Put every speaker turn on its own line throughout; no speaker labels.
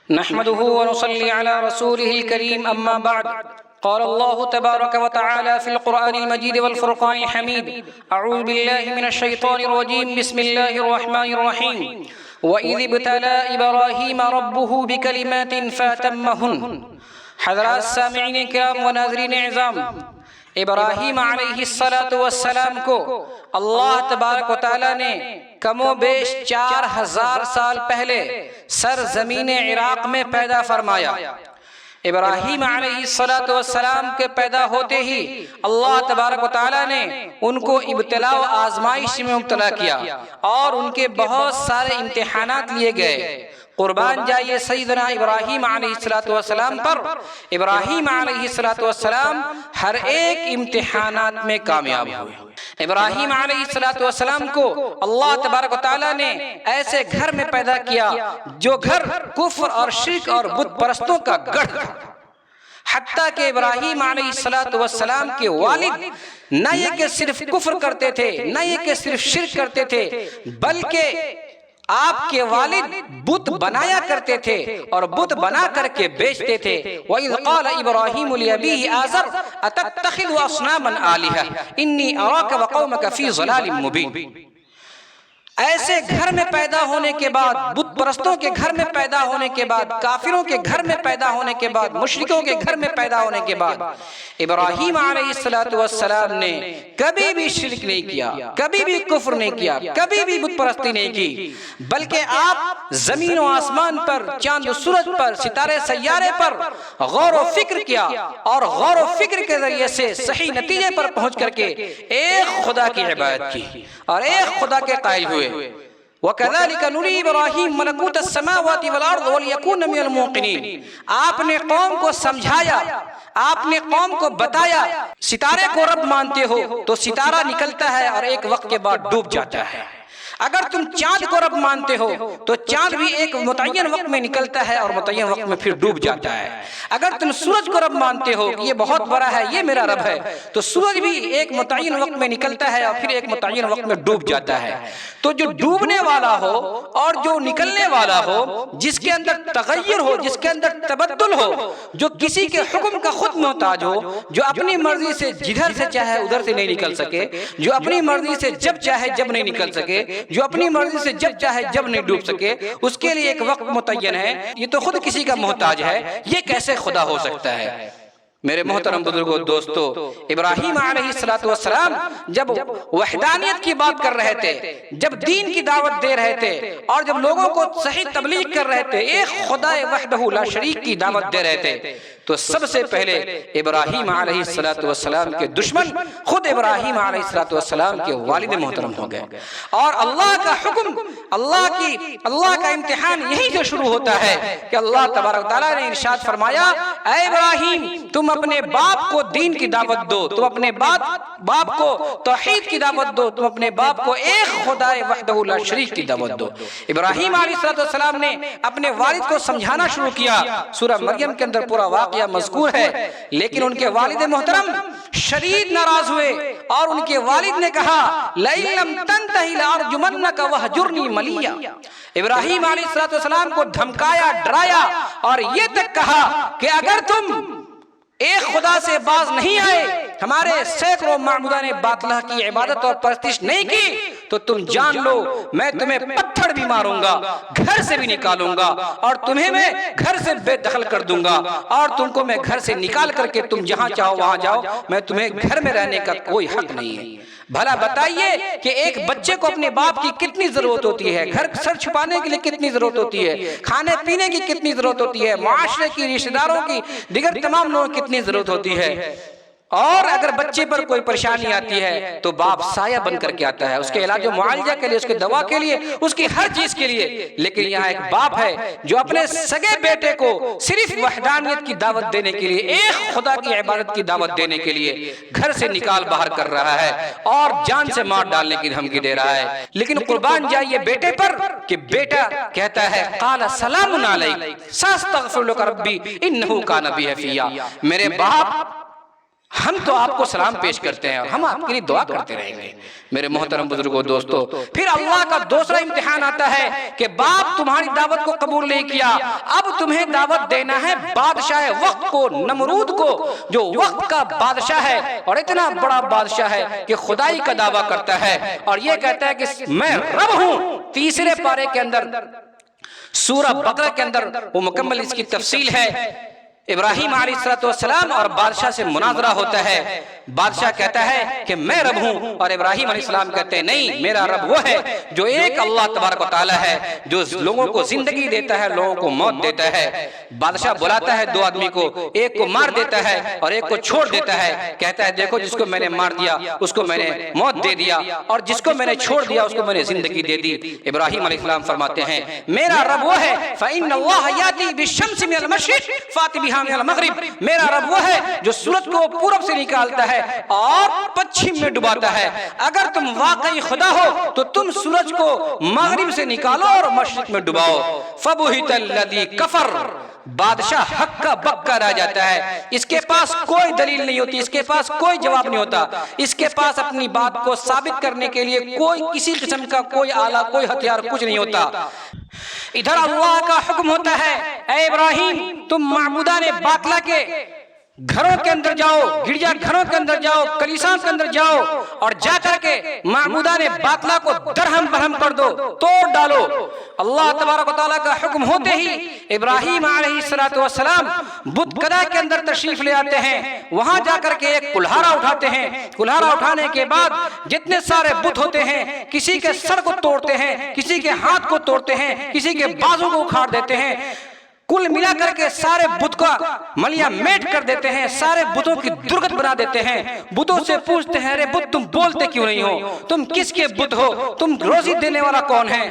نحمده ونصلي على رسوله الكريم أما بعد. قال الله تبارك وتعالى في القرآن المجيد والفرقان الحميد: أعوذ بالله من الشيطان الرجيم. بسم الله الرحمن الرحيم. وَإِذِ ابْتَلَى إِبْرَاهِيمَ رَبُّهُ بِكَلِمَاتٍ فَأَتَمَّهُنَّ. حضرات سامعین کرام و ناظرین اعظام، ابراہیم علیہ السلام کو اللہ تبارک و تعالی نے کم و بیش 4000 سال پہلے سرزمین عراق میں پیدا فرمایا. ابراہیم علیہ السلام کے پیدا ہوتے ہی اللہ تبارک و تعالی نے ان کو ابتلا و آزمائش میں مبتلا کیا اور ان کے بہت سارے امتحانات لیے گئے. قربان جائیے سیدنا ابراہیم علیہ السلام پر. ابراہیم علیہ السلام ہر ایک امتحانات میں کامیاب ہوئے. ابراہیم علیہ السلام کو اللہ تبارک و تعالی نے ایسے گھر میں پیدا کیا جو گھر کفر اور شرک اور بت پرستوں کا گڑھ تھا. حتیٰ کہ ابراہیم علیہ السلام کے والد نہ یہ کہ صرف کفر کرتے تھے، نہ یہ کہ صرف شرک کرتے تھے، بلکہ آپ کے والد بت بنایا کرتے تھے اور بت بنا کر کے بیچتے تھے. وَإِذْ قَالَ إِبْرَاهِيمُ لِأَبِيهِ آزَرَ أَتَتَّخِذُ أَصْنَامًا آلِهَةً إِنِّي أَرَاكَ وَقَوْمَكَ فِي ضَلَالٍ مُبِينٍ. ایسے گھر میں پیدا ہونے کے بعد، بت پرستوں کے گھر میں پیدا ہونے کے بعد، کافروں کے گھر میں پیدا ہونے کے بعد، مشرکوں کے گھر میں پیدا ہونے کے بعد ابراہیم علیہ السلام نے کبھی بھی شرک نہیں کیا، کبھی بھی کفر نہیں کیا، کبھی بھی بت پرستی نہیں کی، بلکہ آپ زمین و آسمان پر، چاند و سورج پر، ستارے سیارے پر غور و فکر کیا اور غور و فکر کے ذریعے سے صحیح نتیجے پر پہنچ کر کے ایک خدا کی عبادت کی اور ایک خدا کے قائل ہوئے. وَكَذَلِكَ نُرِي إِبْرَاهِيمَ مَلَكُوتَ السَّمَاوَاتِ وَالْأَرْضِ وَلِيَكُونَ مِنَ الْمُوقِنِينَ. آپ نے قوم کو سمجھایا، آپ نے قوم کو بتایا ستارے کو رب مانتے ہو تو ستارہ نکلتا ہے اور ایک وقت کے بعد ڈوب جاتا ہے. اگر تم چاند کو رب مانتے ہو تو چاند بھی ایک متعین وقت میں نکلتا ہے اور متعین وقت میں پھر ڈوب جاتا ہے. اگر تم سورج کو رب مانتے ہو کہ یہ بہت بڑا ہے، یہ میرا رب ہے، تو سورج بھی ایک متعین وقت میں نکلتا ہے اور پھر ایک متعین وقت میں ڈوب جاتا ہے. تو جو ڈوبنے والا ہو اور جو نکلنے والا ہو، جس کے اندر تغیر ہو، جس کے اندر تبدل ہو، جو کسی کے حکم کا خود محتاج ہو، جو اپنی مرضی سے جدھر سے چاہے ادھر سے نہیں نکل سکے، جو اپنی مرضی سے جب چاہے جب نہیں نکل سکے، جو اپنی مرضی سے جب چاہے جب نہیں ڈوب سکے، اس کے لیے ایک وقت متعین ہے. یہ تو خود کسی کا محتاج ہے، یہ کیسے خدا ہو سکتا ہے؟ میرے محترم بزرگوں، دوستو، ابراہیم علیہ السلام جب وحدانیت کی بات کر رہے تھے، جب دین کی دعوت دے رہے تھے اور جب لوگوں کو صحیح تبلیغ کر رہے تھے، ایک خدا وحدہ لا شریک کی دعوت دے رہے تھے، تو سب سے پہلے ابراہیم علیہ السلام کے دشمن خود ابراہیم علیہ السلام کے والد محترم ہو گئے. اور اللہ کا حکم، اللہ کا امتحان یہیں سے شروع ہوتا ہے کہ اللہ تبارک تعالیٰ نے ارشاد فرمایا: اے ابراہیم، تم اپنے باپ کو دین کی دعوت دو، تم اپنے باپ کو توحید کی دعوت دو، تم اپنے باپ کو ایک خدا وحدہ لا شریک کی دعوت دو. ابراہیم علیہ السلام نے اپنے والد کو سمجھانا شروع کیا. سورہ مریم کے اندر پورا واقعہ مذکور ہے، لیکن ان کے والد محترم شدید ناراض ہوئے اور ان کے والد نے کہا: لَئِن لَمْ تَنْتَهِ لَأَرْجُمَنَّكَ وَاهْجُرْنِي مَلِيًّا. ابراہیم علیہ السلام کو دھمکایا، ڈرایا اور یہ تک کہا کہ اگر تم ایک خدا سے باز نہیں آئے، ہمارے سینکڑوں معبودان باطلہ کی عبادت اور پرستش نہیں کی، تو تم جان لو میں تمہیں پتھر بھی ماروں گا، گھر سے بھی نکالوں گا اور تمہیں میں گھر سے بے دخل کر دوں گا اور تم کو میں گھر سے نکال کر کے تم جہاں چاہو وہاں جاؤ، میں تمہیں گھر میں رہنے کا کوئی حق نہیں ہے. بھلا بتائیے کہ ایک بچے کو اپنے باپ کی کتنی ضرورت ہوتی ہے، گھر سر چھپانے کے لیے کتنی ضرورت ہوتی ہے، کھانے پینے کی کتنی ضرورت ہوتی ہے، معاشرے کی، رشتہ داروں کی، دیگر تمام لوگوں کی کتنی ضرورت ہوتی ہے. اور اگر بچے پر کوئی پریشانی آتی ہے تو باپ سایہ بن کر کے آتا ہے، اس کے علاج و معالجہ کے لیے، اس کے دوا کے لیے، اس کی ہر چیز کے لیے. لیکن یہاں ایک باپ ہے جو اپنے سگے بیٹے کو صرف وحدانیت کی دعوت دینے کے لیے، ایک خدا کی عبادت کی دعوت دینے کے لیے گھر سے نکال باہر کر رہا ہے اور جان سے مار ڈالنے کی دھمکی دے رہا ہے. لیکن قربان جائیے بیٹے پر کہ بیٹا کہتا ہے: قال سلام علیک ساستغفر لک ربی انہ کان بی حفیہ. میرے باپ ہم تو آپ کو سلام پیش کرتے ہیں اور ہم آپ کے لیے دعا کرتے رہیں گے۔ میرے محترم بزرگوں دوستو، پھر اللہ کا دوسرا امتحان آتا ہے کہ باپ تمہاری دعوت کو قبول نہیں کیا، اب تمہیں دعوت دینا ہے بادشاہ وقت کو، نمرود کو، جو وقت کا بادشاہ ہے اور اتنا بڑا بادشاہ ہے کہ خدائی کا دعویٰ کرتا ہے اور یہ کہتا ہے کہ میں رب ہوں۔ تیسرے پارے کے اندر سورہ بقرہ کے اندر وہ مکمل اس کی تفصیل ہے۔ ابراہیم علیہ السلام اور بادشاہ سے مناظرہ ہوتا ہے، بادشاہ کہتا ہے کہ میں رب ہوں اور ابراہیم علیہ السلام کہتے ہیں نہیں، میرا رب وہ ہے جو ایک اللہ تبارک و تعالی ہے، جو لوگوں کو زندگی دیتا ہے، لوگوں کو موت دیتا ہے۔ بادشاہ بلاتا ہے دو آدمی کو، ایک کو مار دیتا ہے اور ایک کو چھوڑ دیتا ہے، کہتا ہے دیکھو جس کو میں نے مار دیا اس کو میں نے موت دے دیا اور جس کو میں نے چھوڑ دیا اس کو میں نے زندگی دے دی۔ ابراہیم علیہ السلام فرماتے ہیں میرا رب وہ ہے فَإِنَّ اللَّهَ يَأْتِي بِالشَّمْسِ مِنَ الْمَشْرِقِ فَأْتِ بِهَا مِنَ الْمَغْرِبِ، میرا رب وہ ہے جو سورج کو پورب سے نکالتا ہے اور پچھم میں ڈباتا ہے۔ اگر تم واقعی خدا ہو تو تم سورج کو مغرب سے نکالو اور مشرق میں ڈباؤ۔ فَبُهِتَ الَّذِي كَفَرَ، بادشاہ حق کا بکا رہ جاتا ہے، اس کے پاس کوئی دلیل نہیں ہوتی، اس کے پاس کوئی جواب نہیں ہوتا، اس کے پاس اپنی بات کو ثابت کرنے کے لیے کوئی کسی قسم کا کوئی آلہ، کوئی ہتھیار، کچھ نہیں ہوتا۔ ادھر اللہ کا حکم ہوتا ہے اے ابراہیم تم معبودان باطلہ کے گھروں کے اندر جاؤ، گرجا گھروں کے اندر جاؤ، کلیساؤں کے اندر جاؤ اور جا کر کے معبودان باطلہ کو درہم برہم کر دو، توڑ ڈالو۔ اللہ تبارک و تعالیٰ کا حکم ہوتے ہی ابراہیم علیہ السلام بت کدہ کے اندر تشریف لے آتے ہیں، وہاں جا کر کے ایک کلہارا اٹھاتے ہیں، کلہارا اٹھانے کے بعد جتنے سارے بت ہوتے ہیں کسی کے سر کو توڑتے ہیں، کسی کے ہاتھ کو توڑتے ہیں، کسی کے بازو کو اکھاڑ دیتے ہیں، کل ملا کر کے سارے بت کا ملیا میٹ کر دیتے ہیں، سارے بتوں کی درگت بنا دیتے ہیں۔ بتوں سے پوچھتے ہیں ارے بت تم بولتے کیوں نہیں ہو، تم کس کے بت ہو، تم روزی دینے والا کون ہے،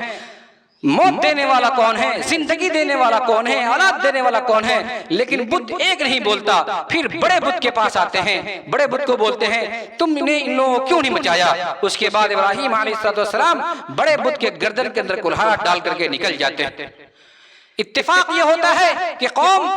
موت دینے والا کون ہے، زندگی دینے والا کون ہے، اولاد دینے والا کون ہے؟ لیکن بت ایک نہیں بولتا۔ پھر بڑے بت کے پاس آتے ہیں، بڑے بت کو بولتے ہیں تم نے ان لوگوں کو کیوں نہیں مچایا؟ اس کے بعد ابراہیم علیہ السلام بڑے بت کے گردن کے اندر کلہارا ڈال کر کے نکل جاتے ہیں۔ اتفاق یہ ہوتا ہے کہ قوم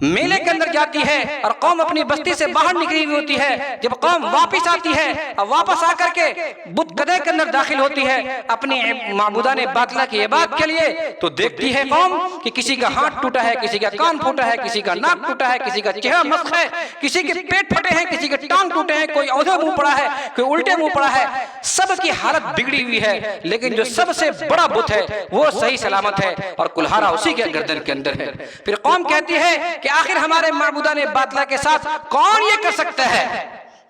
میلے کے اندر جاتی ہے اور قوم اپنی بستی سے باہر نکلی ہوئی ہوتی ہے، جب قوم واپس آتی ہے اور واپس آ کر کے بت کدے کے اندر داخل ہوتی ہے اپنی معبودان باطلہ کی عبادت کے لیے، تو دیکھتی ہے قوم کہ کسی کا ہاتھ ٹوٹا ہے، کسی کا کان پھوٹا ہے، کسی کا ناک ٹوٹا ہے، کسی کا چہرہ مسخ ہے، کسی کے پیٹ پھٹے ہیں، کسی کے ٹانگ ٹوٹے ہیں، کوئی اودھے منہ پڑا ہے، کوئی الٹے منہ پڑا ہے، سب کی حالت بگڑی ہوئی ہے، لیکن جو سب سے بڑا بت ہے وہ صحیح سلامت ہے اور کلہارا اسی کے گردن کے اندر ہے۔ پھر قوم کہتی ہے کہ آخر ہمارے معبودان باطلہ کے ساتھ کون یہ کر سکتا ہے،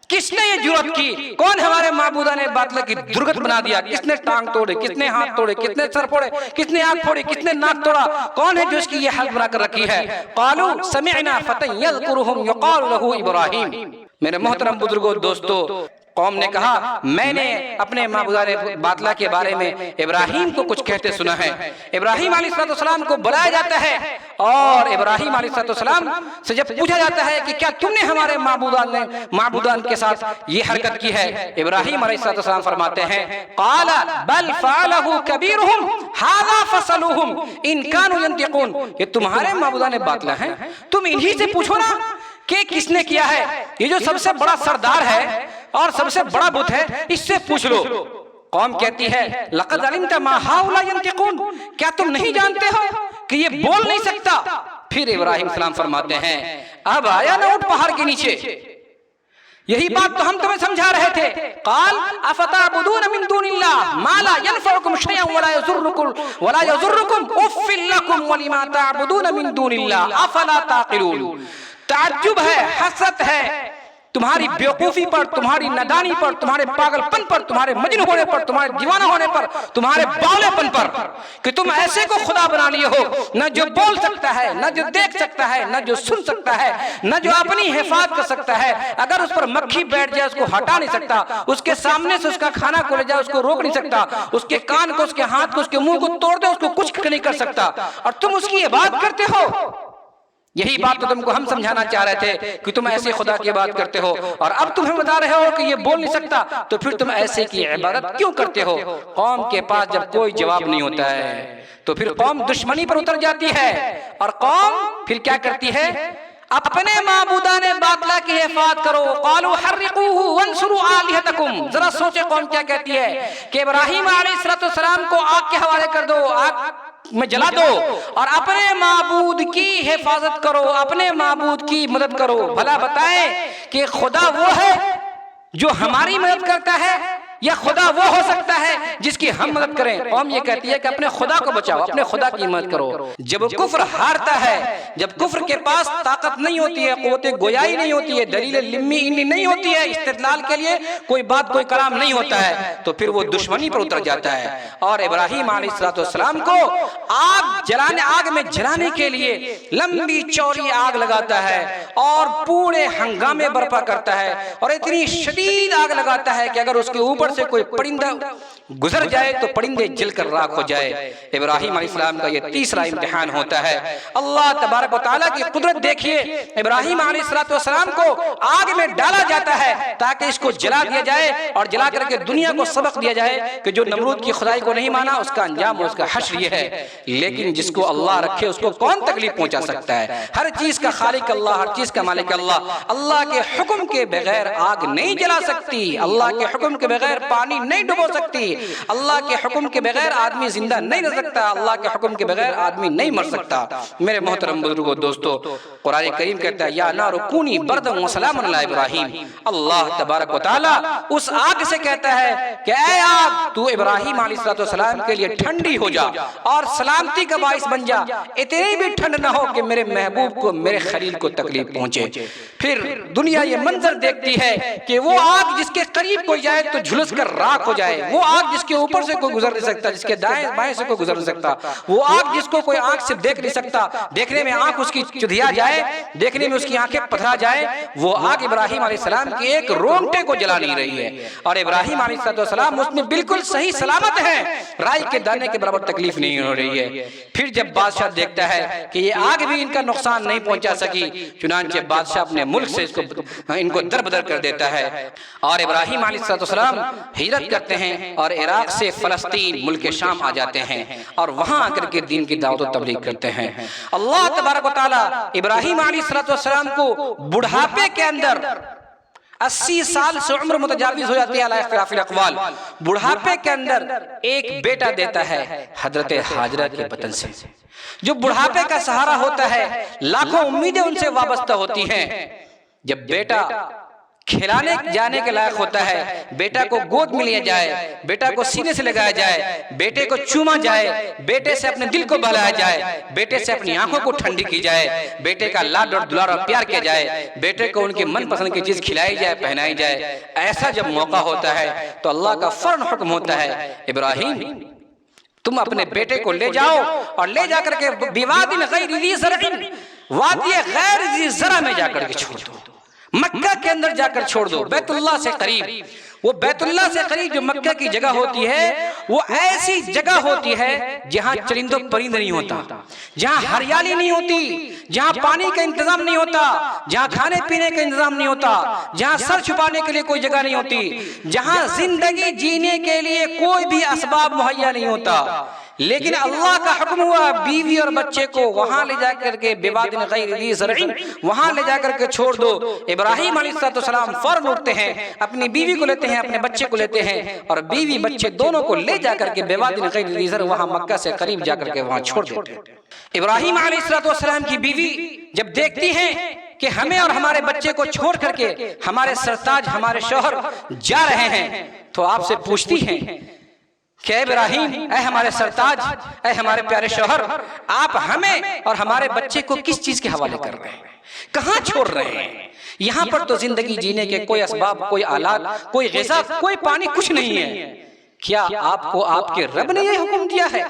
کس نے یہ جرأت کی، کون ہمارے معبودان باطلہ کی درگت بنا دیا، کس نے ٹانگ توڑے، کس نے ہاتھ توڑے، کس نے سر پھوڑے، کس نے آنکھ پھوڑی، کس نے ناک توڑا، کون ہے جو اس کی یہ حالت بنا کر رکھی ہے؟ قالوا سمعنا فتى يذكرهم يقال له ابراہیم۔ میرے محترم بزرگوں دوستو، قوم نے کہا میں نے اپنے معبودان باطلہ کے بارے میں ابراہیم کو کچھ کہتے سنا ہے۔ ابراہیم علیہ السلام کو بلایا جاتا ہے اور ابراہیم علیہ السلام سے جب پوچھا جاتا ہے کہ کیا تم نے ہمارے معبودان کے ساتھ یہ حرکت کی ہے، ابراہیم علیہ السلام فرماتے ہیں قال بل فعله كبيرهم هذا فصلوهم ان كانوا ينطقون، یہ تمہارے معبودان باطلہ ہیں، تم انہی سے پوچھو نا کہ کس نے کیا ہے، یہ جو سب سے بڑا سردار ہے اور سب سے بڑا بت ہے اس سے پوچھ لو۔ قوم کہتی ہے لقد علمت ما هؤلاء ينطقون، کیا تم نہیں جانتے ہو کہ یہ بول نہیں سکتا؟ پھر ابراہیم السلام فرماتے ہیں اب آیا نا اٹھ پہاڑ کے نیچے، یہی بات تو ہم تمہیں سمجھا رہے تھے۔ قال افتعبدون من دون اللہ ما لا ينفعكم شيئا ولا يضركم اف لكم ولما تعبدون من دون اللہ افلا تعقلون۔ تعجب ہے، حسرت ہے تمہاری بیوقوفی پر، تمہاری نادانی پر، تمہارے پاگل پن پر، تمہارے مجنون ہونے پر، تمہارے دیوانہ ہونے پر، تمہارے باولے پن پر کہ تم ایسے کو خدا بنا لیے ہو، نہ جو بول سکتا ہے، نہ جو دیکھ سکتا ہے، نہ جو سن سکتا ہے، نہ جو اپنی حفاظت کر سکتا ہے، اگر اس پر مکھی بیٹھ جائے اس کو ہٹا نہیں سکتا، اس کے سامنے سے اس کا کھانا کو لے جائے اس کو روک نہیں سکتا، اس کے کان کو، اس کے ہاتھ کو، اس کے منہ کو توڑ دے اس کو کچھ نہیں کر سکتا، اور تم اس کی عبادت کرتے ہو۔ یہی بات تو تم کو ہم سمجھانا چاہ رہے تھے کہ تم ایسے خدا کی عبادت کرتے ہو، اور اب تمہیں بتا رہے ہو کہ یہ بول نہیں سکتا، تو پھر تم ایسے کی عبادت کیوں کرتے ہو؟ قوم کے پاس جب کوئی جواب نہیں ہوتا ہے تو پھر قوم دشمنی پر اتر جاتی ہے، اور قوم پھر کیا کرتی ہے؟ اپنے معبودان باطلہ کی حفاظت کرو. قالوا حرقوه وانصروا آلهتكم. ذرا سوچے قوم کیا کہتی ہے کہ ابراہیم علیہ السلام کو آگ کے حوالے کر دو، آگ میں جلا دو اور اپنے معبود کی حفاظت کرو، اپنے معبود کی مدد کرو. بھلا بتائیں کہ خدا وہ ہے جو ہماری مدد کرتا ہے یا خدا وہ ہو سکتا ہے جس کی ہم مدد کریں؟ قوم یہ کہتی ہے کہ اپنے خدا کو بچاؤ، اپنے خدا کی مدد کرو. جب کفر ہارتا ہے، جب کفر کے پاس طاقت نہیں ہوتی ہے، قوت گویائی نہیں ہوتی ہے، دلیل لمی انی نہیں ہوتی ہے، استدلال کے لیے کوئی بات کوئی کلام نہیں ہوتا ہے، تو پھر وہ دشمنی پر اتر جاتا ہے. اور ابراہیم علیہ السلام کو آگ میں جلانے کے لیے لمبی چوڑی آگ لگاتا ہے اور پورے ہنگامے برپا کرتا ہے اور اتنی شدید آگ لگاتا ہے کہ اگر اس کے اوپر سے کوئی پرندہ گزر جائے تو پرندے جل کر راکھ ہو جائے. ابراہیم علیہ السلام کا یہ تیسرا امتحان ہوتا ہے. اللہ تبارک و تعالیٰ کی قدرت دیکھیے، ابراہیم علیہ السلام کو آگ میں ڈالا جاتا ہے تاکہ اس کو جلا دیا جائے اور جلا کر کے دنیا کو سبق دیا جائے کہ جو نمرود کی خدائی کو نہیں مانا اس کا انجام اور اس کا حشر یہ ہے. لیکن جس کو اللہ رکھے اس کو کون تکلیف پہنچا سکتا ہے؟ ہر چیز کا خالق اللہ، ہر چیز کا مالک اللہ. اللہ کے حکم کے بغیر آگ نہیں جلا سکتی، اللہ کے حکم کے بغیر پانی نہیں ڈبو سکتی، اللہ کے حکم کے بغیر آدمی زندہ نہیں رہ سکتا، اللہ کے حکم کے بغیر آدمی نہیں مر سکتا. میرے محترم بزرگوں دوستو، قرآن کریم کہتا ہے یا نار کونی بردم و سلام علی ابراہیم. اللہ تبارک و تعالی اس آگ سے کہتا ہے کہ اے آگ تو ابراہیم علیہ السلام کے لیے ٹھنڈی ہو جا اور سلامتی کا باعث بن جا، اتنی بھی ٹھنڈ نہ ہو کہ میرے محبوب کو، میرے خلیل کو تکلیف پہنچے. پھر دنیا یہ منظر دیکھتی ہے کہ وہ آگ جس کے قریب کوئی جائے تو جھلس کر راکھ ہو جائے، وہ آگ جس کے اوپر سے کوئی گزر نہیں سکتا، جس کے دائیں بائیں سے کوئی گزر نہیں سکتا، وہ آگ جس کو کوئی آنکھ سے دیکھ نہیں سکتا، دیکھنے میں آنکھ اس کی چدھیا جائے، دیکھنے میں اس کی آنکھیں پتھرا جائے، وہ آگ ابراہیم علیہ السلام کے ایک رونگٹے کو جلا نہیں رہی ہے. اور ابراہیم علیہ السلام اس میں بالکل صحیح سلامت ہے، رائی کے دانے کے برابر تکلیف نہیں ہو رہی ہے. پھر جب بادشاہ دیکھتا ہے کہ یہ آگ بھی ان کا نقصان نہیں پہنچا سکی، چنانچہ بادشاہ اپنے ملک سے ان کو در بدر کر دیتا ہے اور ابراہیم علیہ السلام ہجرت کرتے ہیں اور عراق سے فلسطین ملک شام آ جاتے ہیں اور وہاں آ کر کے دین کی دعوت و تبلیغ کرتے ہیں. اللہ تبارک و تعالی ابراہیم علیہ السلام کو بڑھاپے کے اندر 80 سال سے عمر متجاوز ہو جاتی ہے علی اختلاف الاقوال، بڑھاپے کے اندر ایک بیٹا دیتا ہے حضرت ہاجرہ کے بطن سے. جو بڑھاپے کا سہارا ہوتا ہے، لاکھوں امیدیں ان سے وابستہ ہوتی ہیں. جب بیٹا کھلانے جانے کے لائق ہوتا ہے، بیٹا کو گود میں لیا جائے، بیٹا کو سینے سے لگایا جائے، بیٹے کو چوما جائے، بیٹے سے اپنے دل کو بہلایا جائے، بیٹے سے اپنی آنکھوں کو ٹھنڈی کی جائے، بیٹے کا لاڈ اور دلار اور پیار کیا جائے، بیٹے کو ان کے من پسند کی چیز کھلائی جائے، پہنائی جائے، ایسا جب موقع ہوتا ہے تو اللہ کا فوراً حکم ہوتا ہے ابراہیم تم اپنے بیٹے کو لے جاؤ اور لے جا کر کے بواد غیر ذی زرع، وادی غیر ذی زرع میں جا کر کے چھوڑ دو، مکہ کے اندر جا کر چھوڑ دو، بیت اللہ سے قریب. وہ بیت اللہ سے قریب جو مکہ کی جگہ ہوتی ہے وہ ایسی جگہ ہوتی ہے جہاں چرند و پرند نہیں ہوتا، جہاں ہریالی نہیں ہوتی، جہاں پانی کا انتظام نہیں ہوتا، جہاں کھانے پینے کا انتظام نہیں ہوتا، جہاں سر چھپانے کے لیے کوئی جگہ نہیں ہوتی، جہاں زندگی جینے کے لیے کوئی بھی اسباب مہیا نہیں ہوتا. لیکن اللہ کا حکم ہوا بیوی اور بچے کو وہاں لے جا کر کے بواد غیر ذی زرع وہاں لے جا کر کے چھوڑ دو. ابراہیم علیہ السلام فوراً اٹھتے ہیں، اپنی بیوی کو لیتے ہیں، اپنے بچے کو لیتے ہیں اور بیوی بچے دونوں کو لے جا کر کے بواد غیر ذی زرع وہاں مکہ سے قریب جا کر کے وہاں چھوڑ دیتے ہیں. ابراہیم علیہ السلام کی بیوی جب دیکھتی ہیں کہ ہمیں اور ہمارے بچے کو چھوڑ کر کے ہمارے سرتاج ہمارے شوہر جا رہے ہیں تو آپ سے پوچھتی ہیں کہ اے ابراہیم، اے ہمارے سرتاج، اے ہمارے پیارے شوہر، آپ ہمیں اور ہمارے بچے کو کس چیز کے حوالے کر رہے ہیں، کہاں چھوڑ رہے ہیں؟ یہاں پر تو زندگی جینے کے کوئی اسباب، کوئی آلات، کوئی غذا، کوئی پانی، کچھ نہیں ہے. کیا آپ کو آپ کے رب نے یہ حکم دیا ہے؟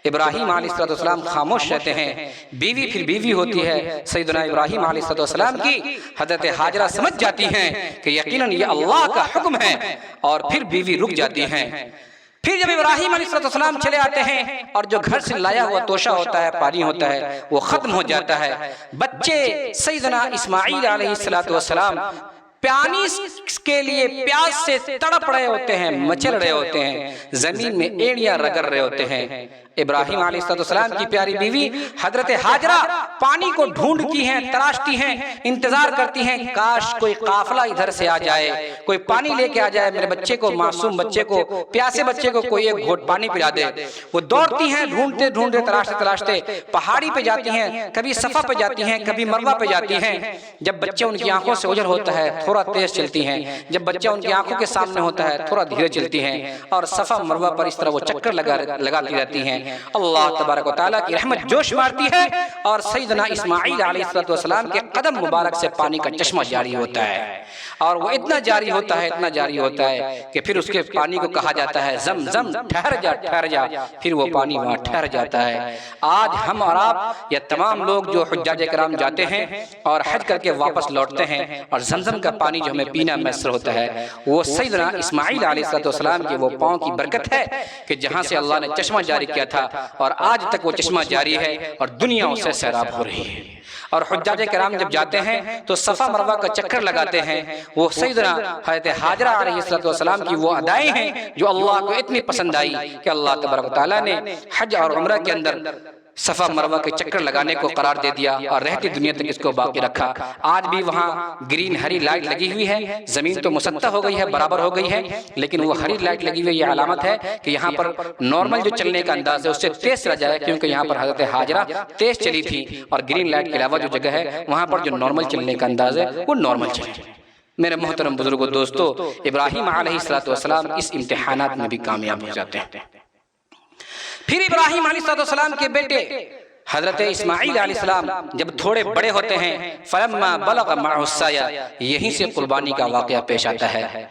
ابراہیم علیہ السلام خاموش رہتے ہیں. بیوی پھر بیوی ہوتی ہے سیدنا ابراہیم علیہ السلام کی. حضرت ہاجرہ سمجھ جاتی ہیں کہ یقیناً یہ اللہ کا حکم ہے اور پھر بیوی رک جاتی ہیں. پھر جب ابراہیم علیہ السلام چلے آتے ہیں اور جو گھر سے لایا ہوا توشہ ہوتا ہے، پانی ہوتا ہے، وہ ختم ہو جاتا ہے. بچے سیدنا اسماعیل علیہ السلام پانی کے لیے پیاس سے تڑپ رہے ہوتے ہیں، مچل رہے ہوتے ہیں، زمین میں ایڑیاں رگڑ رہے ہوتے ہیں. ابراہیم علیہ السلام کی پیاری بیوی حضرت ہاجرہ پانی کو ڈھونڈتی ہیں، تراشتی ہیں، انتظار کرتی ہیں کاش کوئی قافلہ ادھر سے آ جائے، کوئی پانی لے کے آ جائے، میرے بچے کو، معصوم بچے کو، پیاسے بچے کو کوئی ایک گھونٹ پانی پلا دے۔ وہ دوڑتی ہیں، ڈھونڈتے ڈھونڈتے، تراشتے تراشتے پہاڑی پہ جاتی ہیں، کبھی صفا پہ جاتی ہیں، کبھی مروہ پہ جاتی ہیں۔ جب بچہ ان کی آنکھوں سے اوجھل ہوتا ہے تھوڑا تیز چلتی ہیں، جب بچہ ان کی آنکھوں کے سامنے ہوتا ہے تھوڑا دھیرے چلتی ہیں، اور صفا مروہ پر اس طرح وہ چکر لگاتی رہتی ہیں۔ اللہ تبارک و تعالیٰ کی رحمت جوش مارتی ہے اور سیدنا اسماعیل علیہ السلام کے قدم مبارک سے پانی کا چشمہ جاری ہوتا ہے، اور وہ اتنا جاری ہوتا ہے، اتنا جاری ہوتا ہے کہ پھر اس کے پانی کو کہا جاتا ہے زم زم، ٹھہر جا ٹھہر جا، پھر وہ پانی وہاں ٹھہر جاتا ہے۔ آج ہم اور آپ یا تمام لوگ جو حجاج کرام جاتے ہیں اور حج کر کے واپس لوٹتے ہیں اور زمزم کا پانی جو ہمیں پینا میسر ہوتا ہے، وہ سیدنا اسماعیل علیہ السلام کے وہ پاؤں کی برکت ہے کہ جہاں سے اللہ نے چشمہ جاری کیا تھا، اور آج تک وہ چشمہ جاری ہے اور دنیا اس سے سیراب ہو رہی ہے۔ اور حجاج کرام جب جاتے ہیں تو صفا مروہ کا چکر لگاتے ہیں۔ وہ سیدنا حضرت ہاجرہ علیہ السلام کی وہ ادائیں ہیں جو اللہ کو اتنی پسند آئی کہ اللہ تبارک و تعالیٰ نے حج اور عمرہ کے اندر صفا مروہ کے چکر لگانے کو قرار دے دیا اور رہتی دنیا تک اس کو باقی رکھا۔ آج بھی وہاں گرین ہری لائٹ لگی ہوئی ہے، زمین تو مسطح ہو گئی ہے، برابر ہو گئی ہے، لیکن وہ ہری لائٹ لگی ہوئی یہ علامت ہے کہ یہاں پر نارمل جو چلنے کا انداز ہے اس سے تیز چلا جائے، کیونکہ یہاں پر حضرت ہاجرہ تیز چلی تھی، اور گرین لائٹ کے علاوہ جو جگہ ہے وہاں پر جو نارمل چلنے کا انداز ہے وہ نارمل چلے۔ میرے محترم بزرگوں، دوستو، ابراہیم علیہ السلام اس امتحانات میں بھی کامیاب ہو جاتے ہیں۔ پھر ابراہیم علیہ السلام کے بیٹے حضرت اسماعیل علیہ السلام جب تھوڑے بڑے ہوتے ہیں، فلما بلغ معه السعی، یہیں سے قربانی کا واقعہ پیش آتا ہے۔